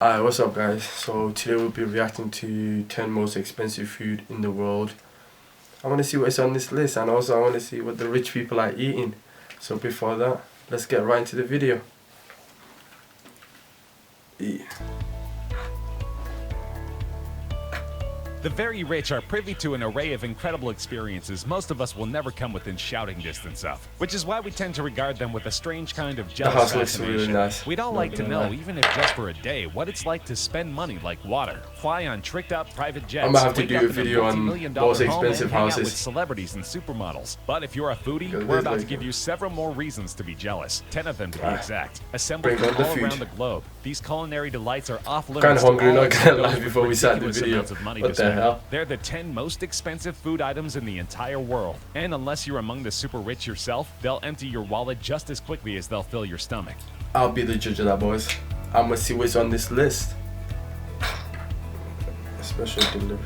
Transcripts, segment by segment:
Hi, what's up guys? So today we'll be reacting to 10 most expensive food in the world. I want to see what's on this list, and also I want to see what the rich people are eating. So before that, let's get right into the video. Eat. The very rich are privy to an array of incredible experiences most of us will never come within shouting distance of, which is why we tend to regard them with a strange kind of jealous house looks fascination. really nice. We'd all like to know, even if just for a day, what it's like to spend money like water, fly on tricked-out private jets, I'm gonna have to wake do up a in video on multi-million-dollar most home, expensive and hang out houses. with celebrities and supermodels. But if you're a foodie, Because we're about like to give you several more reasons to be jealous, 10 of them to be exact, assembled bring on from the all food. around the globe. These culinary delights are off limits. Kind of hungry, not gonna lie, those with before we start the ridiculous video. amounts of money What to the spend. hell? They're the 10 most expensive food items in the entire world. And unless you're among the super rich yourself, they'll empty your wallet just as quickly as they'll fill your stomach. I'll be the judge of that, boys. I'm gonna see what's on this list. Special delivery.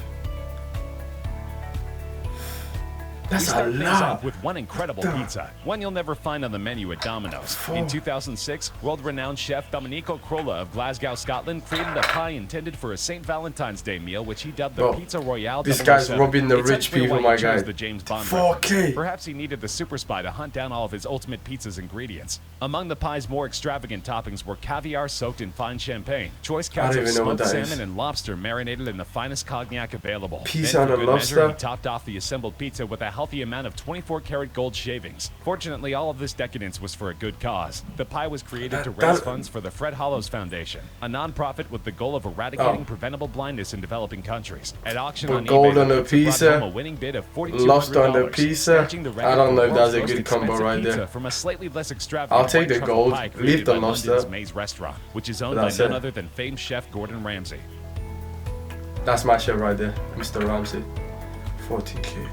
That's We a start things lot. off with one incredible pizza, one you'll never find on the menu at Domino's. In 2006, world-renowned chef Domenico Crolla of Glasgow, Scotland, created a pie intended for a St. Valentine's Day meal, which he dubbed the Bro, Pizza Royale. this guy's 007. robbing the It's rich unclear people, why my he chose guy. the James Bond 4K. reference. Perhaps he needed the super spy to hunt down all of his ultimate pizza's ingredients. Among the pie's more extravagant toppings were caviar soaked in fine champagne, choice cuts of even know what smoked that salmon is. and lobster marinated in the finest cognac available. Pizza Then, for on a good measure, lobster? he topped off the assembled pizza with a healthy amount of 24-karat gold shavings. Fortunately, all of this decadence was for a good cause. The pie was created to raise funds for the Fred Hollows Foundation, a non-profit with the goal of eradicating preventable blindness in developing countries. At auction But on gold eBay, on the a pizza brought pizza, home a winning bid of lost on the $4,200, pizza. snatching the record I don't for know the if that's a world's good most combo expensive right pizza there. from a slightly less extravagant I'll take white the truffle gold, pie leave created the by lobster. London's Maze Restaurant, which is owned by That's none it. other than famed chef Gordon Ramsay. That's my chef right there, Mr. Ramsay. 40K.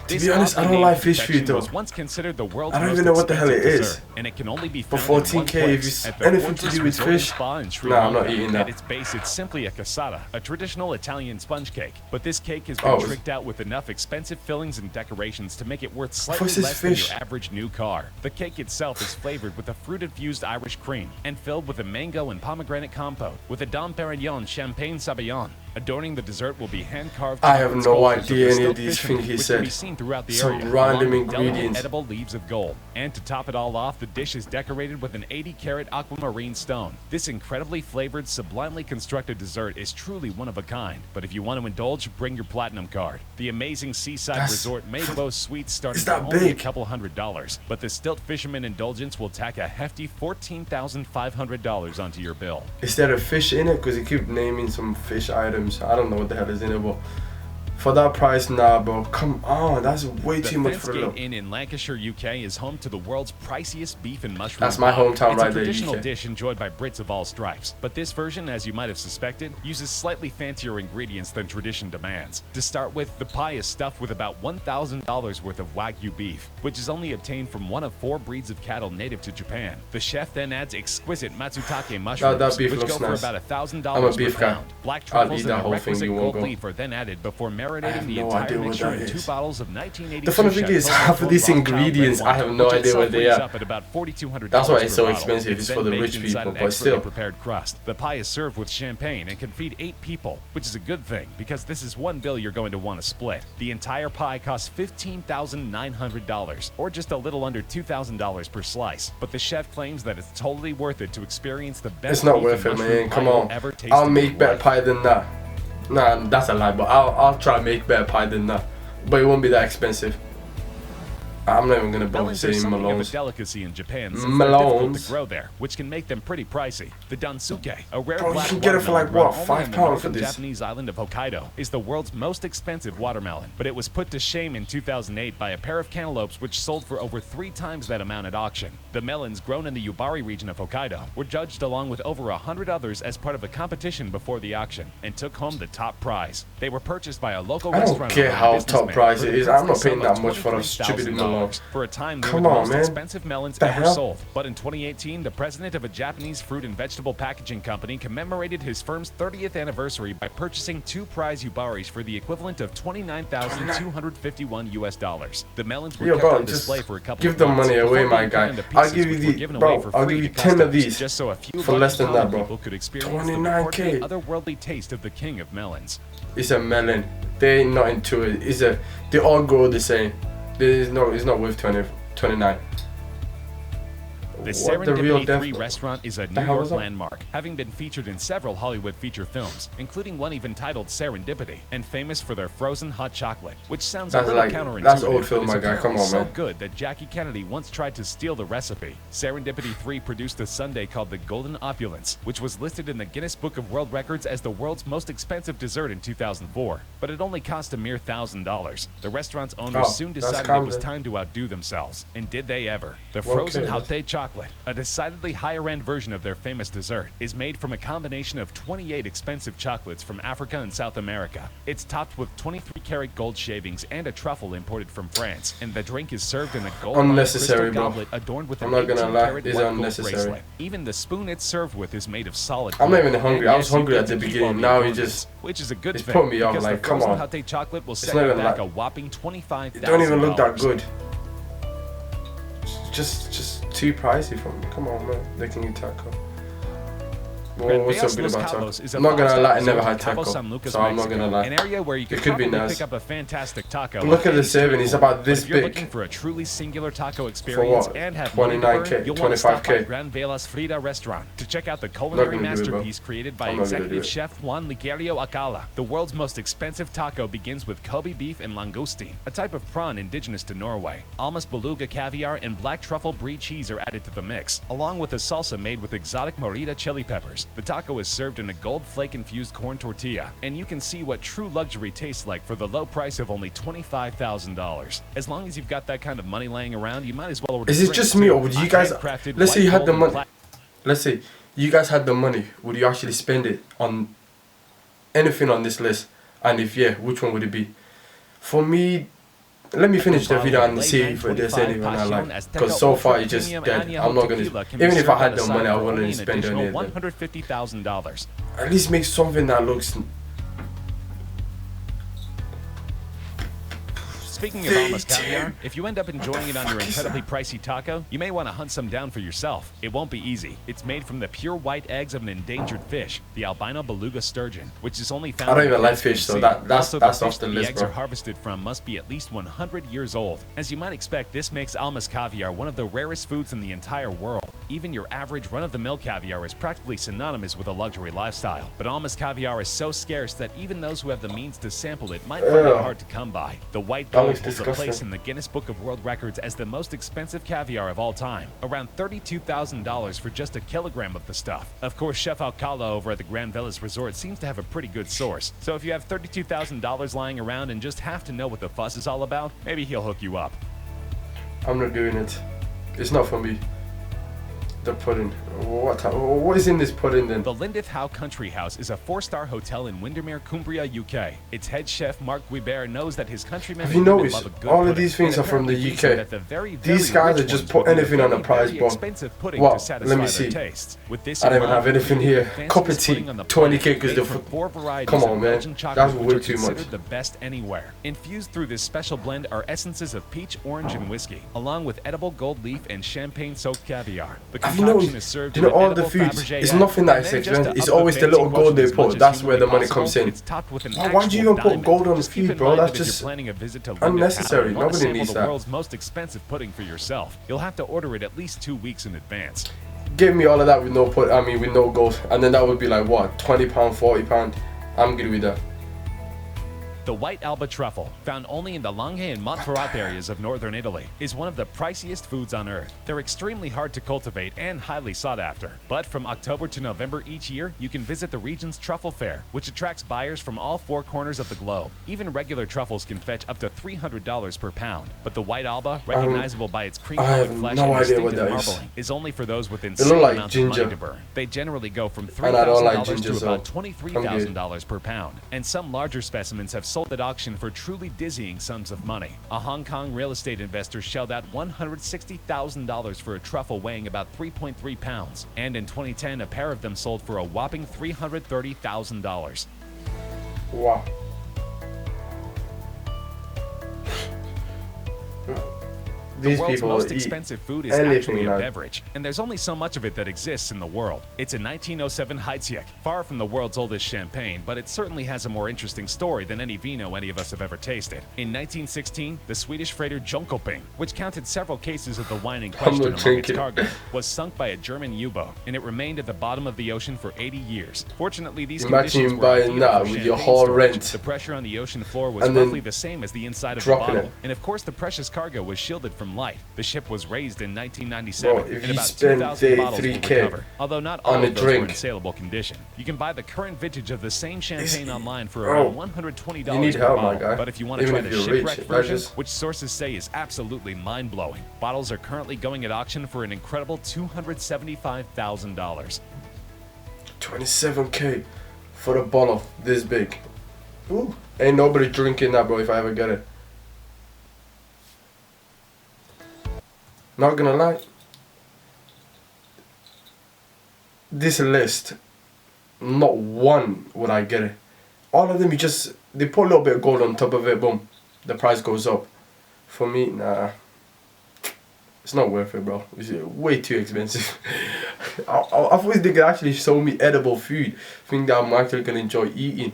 To be honest, I don't like fish food though. Was once considered the world's I don't most even know what the hell it expensive is. dessert, and it can only be For found in one 14K, if place, it's at the anything to Fortress do with Resort and fish, Spa in Sri nah, I'm not Lanka. eating that. At its base, it's simply a cassata, a traditional Italian sponge cake. But this cake has Oh, been tricked out with enough expensive fillings and decorations to make it worth slightly What's this less than fish? your average new car. The cake itself is flavored with a fruit-infused Irish cream and filled with a mango and pomegranate compote with a Dom Perignon Champagne Sabayon. Adorning the dessert will be hand-carved. I have chocolate no sculptures idea the any of stilt these fishermen, things he which can be said. seen throughout the Some area, random along with delicate ingredients. edible leaves of gold. And to top it all off, the dish is decorated with an 80-karat aquamarine stone. This incredibly flavored, sublimely constructed dessert is truly one of a kind. But if you want to indulge, bring your platinum card. The amazing seaside resort may boast sweets starting that at only a big? couple $100s, but the stilt fisherman indulgence will tack a hefty $14,500 onto your bill. Is there a fish in it? Because he keep naming some fish items. I don't know what the hell is in it, but for that price, nah, bro. Come on, that's way The too much for a Fensgate little. Inn in Lancashire, UK is home to the world's priciest beef and mushroom That's my pie. hometown it's right a there, traditional UK. dish enjoyed by Brits of all stripes, but this version, as you might have suspected, uses slightly fancier ingredients than tradition demands. To start with, the pie is stuffed with about $1,000 worth of Wagyu beef, which is only obtained from one of 4 breeds of cattle native to Japan. The chef then adds exquisite matsutake mushrooms, that beef which looks go for nice. about $1,000 I'm a per beef guy. pound. Black I'll truffles eat and that the whole thing, requisite you won't gold go. leaf are then added before I marinating have the no entire idea what mixture that in 2 is. bottles of 1980 The funny thing is, half of these ingredients, I have no idea what they are. Up at about $4,200 That's why it's per so bottle. expensive, it's then for the baked rich inside people, an but expertly still. prepared crust. The pie is served with champagne and can feed 8 people, which is a good thing because this is one bill you're going to want to split. The entire pie costs $15,900, or just a little under $2,000 per slice. But the chef claims that it's totally worth it to experience the best It's not beef worth and it, mushroom man. pie Come you'll on. ever taste I'll in make your better life. pie than that. Nah, that's a lie, but I'll try to make better pie than that. But it won't be that expensive. I'm not even gonna bother Melons are saying something of a Malone's. delicacy in Japan since they're difficult Malones. to grow there, which can make them pretty pricey. The dansuke, a rare Bro, you black can get it for like, watermelon what, grown only £5 on the for northern this? Japanese island of Hokkaido, is the world's most expensive watermelon. But it was put to shame in 2008 by a pair of cantaloupes which sold for over 3 times that amount at auction. The melons, grown in the Yubari region of Hokkaido, were judged along with over 100 others as part of a competition before the auction and took home the top prize. They were purchased by a local I don't restaurant care owner and how businessman top price for it the is. I'm not princely paying sum of that much for those stupid $23,000. melons. For a time, they Come were the on, most man. expensive melons The ever hell? sold. But in 2018, the president of a Japanese fruit and vegetable packaging company commemorated his firm's 30th anniversary by purchasing 2 prize Yubaris for the equivalent of $29,251 US. The melons were Yo, kept bro, on just display for a couple give of the months money away, before my being guy. put into I bonuses give you which were the- given bro, away for I'll free give you to 10 of customers, these just so a few for less lucky than that, bro. people could experience the 29K. reportedly otherworldly taste of the king of melons. It's a melon. They ain't not into it. They all grow the same. It's not worth 29. The What the real Serendipity 3 def- restaurant is a the New hell York was that? landmark, having been featured in several Hollywood feature films, including one even titled Serendipity, and famous for their frozen hot chocolate, which sounds That's a little like- counterintuitive, that's old film, but is my guy. Come apparently on, so man. good that Jackie Kennedy once tried to steal the recipe. Serendipity 3 produced a sundae called the Golden Opulence, which was listed in the Guinness Book of World Records as the world's most expensive dessert in 2004, but it only cost a mere $1,000. The restaurant's owners Oh, soon that's decided it calm was then. time to outdo themselves, and did they ever? The Okay, frozen that's- Haute chocolate, a decidedly higher-end version of their famous dessert, is made from a combination of 28 expensive chocolates from Africa and South America. It's topped with 23-karat gold shavings and a truffle imported from France, and the drink is served in a gold-lined Unnecessary, crystal bro. goblet adorned with I'm an not gonna lie, 18-karat it's white gold unnecessary. bracelet. Even the spoon it's served with is made of solid I'm not gold. even hungry. And I was yes, you hungry get at the to keep beginning. all the Now he adornments, just- which is a good it's thing, put me off, because like, the come frozen on. Haute chocolate will set not you even back like- a whopping $25,000. It don't even look that good. Just too pricey for me. Come on, man. The King Taco. Well, what's so Grandeos good Los about taco? Cabos is a I'm not gonna five-star lie, I resort never in had Cabo taco, San Lucas, so I'm not Mexico, gonna lie. an area where you could could be probably nice. pick up a fantastic taco. But look on at the any street serving, it's corner. about this But if you're big. looking for a truly singular taco experience what? and have money to 29K, burn, you'll want to stop by 25K. Gran Velas Frida restaurant to check out the culinary gonna do it, bro. masterpiece created by I'm not gonna do executive it. chef Juan Ligerio Acala. The world's most expensive taco begins with Kobe beef and langoustine, a type of prawn indigenous to Norway. Almas beluga caviar and black truffle brie cheese are added to the mix, along with a salsa made with exotic morita chili peppers. The taco is served in a gold flake-infused corn tortilla, and you can see what true luxury tastes like for the low price of only $25,000. As long as you've got that kind of money laying around, you might as well order Is it drinks, just me, too. or would you A guys? handcrafted Let's say white you had the gold and money. black- Let's say you guys had the money. Would you actually spend it on anything on this list? And if yeah, which one would it be? For me, let me finish the video and see if there's anyone I like. Because so far it's just dead. I'm not gonna. Even if I had the money, I wouldn't spend any of them. $150,000. At least make something that looks. Speaking of Almas caviar, if you end up enjoying it on your incredibly pricey taco, you may want to hunt some down for yourself. It won't be easy. It's made from the pure white eggs of an endangered fish, the albino beluga sturgeon, which is only found I don't in even the like Caspian fish, so Sea. that's Also, off fish the that list, eggs bro. are harvested from must be at least 100 years old. As you might expect, this makes Almas caviar one of the rarest foods in the entire world. Even your average run-of-the-mill caviar is practically synonymous with a luxury lifestyle. But Almas caviar is so scarce that even those who have the means to sample it might find it hard to come by. The white That gold looks holds a place disgusting. in the Guinness Book of World Records as the most expensive caviar of all time, around $32,000 for just a kilogram of the stuff. Of course, Chef Alcala over at the Grand Velas Resort seems to have a pretty good source, so if you have $32,000 lying around and just have to know what the fuss is all about, maybe he'll hook you up. I'm not doing it. It's not for me. The pudding. What is in this pudding then? The Lindith Howe Country House is a 4-star hotel in Windermere, Cumbria, UK. Its head chef, Mark Guibert, knows that his countrymen Have you and women noticed? love a good All of pudding, these things and are from the apparently UK. think that the very, These very guys rich are just ones put will do anything on the very, price, very bro. expensive pudding What? to satisfy Let me their see. tastes. With this I in don't even mind, have anything we here. have the Cup of fanciest tea, pudding on the 20K planet, because made the from 4 varieties Come on, of man. Belgian chocolate, That's which way are too much. considered the best anywhere. Infused through this special blend are essences of peach, orange, and whiskey, along with edible gold leaf and champagne-soaked caviar. The Have you concoction noticed? is served Do you know with all the edible foods? Fabergé It's egg, nothing that and is then just expensive. to It's up always the fancy little gold they quotient as much put. as That's where the humanly money comes possible, in. It's topped with an Why'd you actual even put diamond. gold on Just food, keep in bro? mind That's that if just you're planning a visit to unnecessary. Lindith Howe, you wanna Nobody sample needs the that. world's most expensive pudding for yourself. You'll have to order it at least 2 weeks in advance. Give me all of that with no with no gold, and then that would be like what, £20, £40. I'm good with that. The white Alba truffle, found only in the Langhe and Montferrat areas of northern Italy, is one of the priciest foods on earth. They're extremely hard to cultivate and highly sought after. But from October to November each year, you can visit the region's truffle fair, which attracts buyers from all 4 corners of the globe. Even regular truffles can fetch up to $300 per pound. But the white Alba, recognizable by its I cream-colored have flesh no and idea what distinctive that is. marbling, is only for those with look insane like amounts of money ginger. to burn. They generally go from And I don't like $3,000 ginger, to so about I'm good. $23,000 per pound, and some larger specimens have sold at auction for truly dizzying sums of money. A Hong Kong real estate investor shelled out $160,000 for a truffle weighing about 3.3 pounds, and in 2010, a pair of them sold for a whopping $330,000. these world's people most eat expensive food is anything, actually a man. beverage, and there's only so much of it that exists in the world. It's a 1907 Heidsieck, far from the world's oldest champagne, but it certainly has a more interesting story than any vino any of us have ever tasted. In 1916, the Swedish freighter Jönköping, which counted several cases of the wine in question among its drinking. cargo, was sunk by a German U-boat, and it remained at the bottom of the ocean for 80 years. Fortunately, these conditions Imagine were buying ideal that for with your champagne whole storage. rent. The pressure on the ocean floor was And then roughly the same as the inside of the dropping bottle, it. and of course the precious cargo was shielded from light. The ship was raised in 1997, Bro, if and you about spend 2,000 bottles were 33K recovered, although not all on a of those were in drink. saleable condition. You can buy the current vintage of the same champagne online for bro, around $120 you need per help, my bottle, guy. but if you want to Even try if the you're rich, shipwrecked that version, just- which sources say is absolutely mind-blowing, bottles are currently going at auction for an incredible $275,000. 27K for a bottle this big. Ooh, ain't nobody drinking that, bro, if I ever get it. Not gonna lie. This list, not one would I get it. All of them, they put a little bit of gold on top of it, boom, the price goes up. For me, nah. It's not worth it, bro. It's way too expensive. I wish they could actually show me edible food, thing that I'm actually gonna enjoy eating.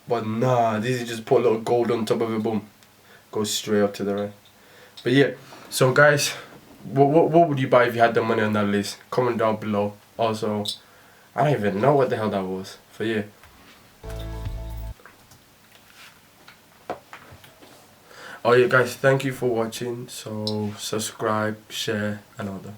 But nah, this is just put a little gold on top of it, boom, goes straight up to the right. But yeah, so guys, what would you buy if you had the money on that list? Comment down below. Also, I don't even know what the hell that was. But yeah. Oh yeah, guys, thank you for watching. So subscribe, share, and all that.